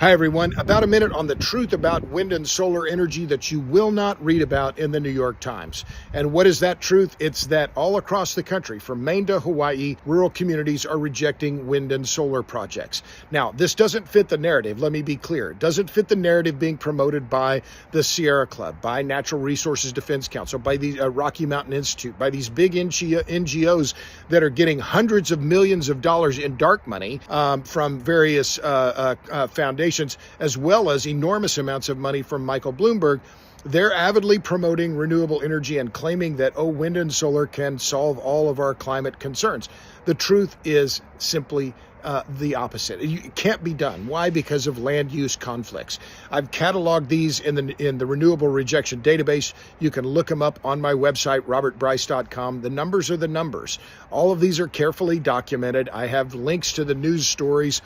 Hi, everyone. About a minute on the truth about wind and solar energy that you will not read about in the New York Times. And what is that truth? It's that all across the country, from Maine to Hawaii, rural communities are rejecting wind and solar projects. Now, this doesn't fit the narrative. Let me be clear. It doesn't fit the narrative being promoted by the Sierra Club, by Natural Resources Defense Council, by the Rocky Mountain Institute, by these big NGOs that are getting hundreds of millions of dollars in dark money from various foundations, as well as enormous amounts of money from Michael Bloomberg. They're avidly promoting renewable energy and claiming that, wind and solar can solve all of our climate concerns. The truth is simply the opposite. It can't be done. Why? Because of land use conflicts. I've cataloged these in the renewable rejection database. You can look them up on my website, robertbryce.com. The numbers are the numbers. All of these are carefully documented. I have links to the news stories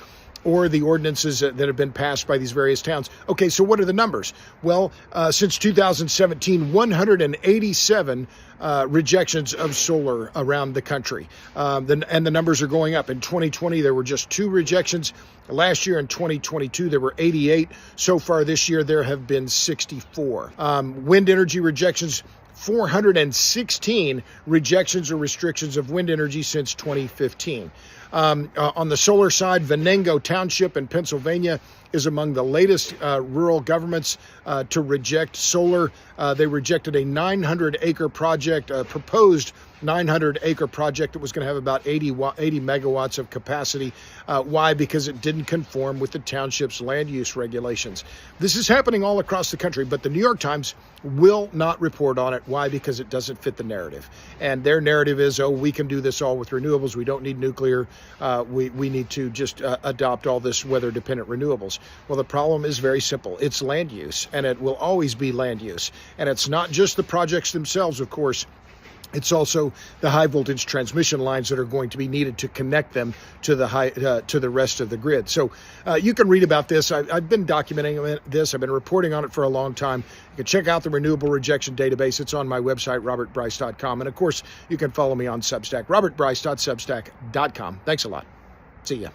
or the ordinances that have been passed by these various towns. Okay, so what are the numbers? Well, since 2017, 187 rejections of solar around the country. And the numbers are going up. In 2020, there were just 2 rejections. Last year in 2022, there were 88. So far this year, there have been 64. Wind energy rejections, 416 rejections or restrictions of wind energy since 2015. On the solar side, Venango Township in Pennsylvania is among the latest rural governments to reject solar. They rejected a 900-acre project, a proposed 900-acre project that was going to have about 80 megawatts of capacity. Why? Because it didn't conform with the township's land use regulations. This is happening all across the country, but the New York Times will not report on it. Why? Because it doesn't fit the narrative. And their narrative is, we can do this all with renewables. We don't need nuclear. We need to just adopt all this weather-dependent renewables. Well, the problem is very simple. It's land use, and it will always be land use. And it's not just the projects themselves, of course. It's also the high voltage transmission lines that are going to be needed to connect them to the rest of the grid. So you can read about this. I've been documenting this. I've been reporting on it for a long time. You can check out the renewable rejection database. It's on my website, robertbryce.com. And of course, you can follow me on Substack, robertbryce.substack.com. Thanks a lot. See ya.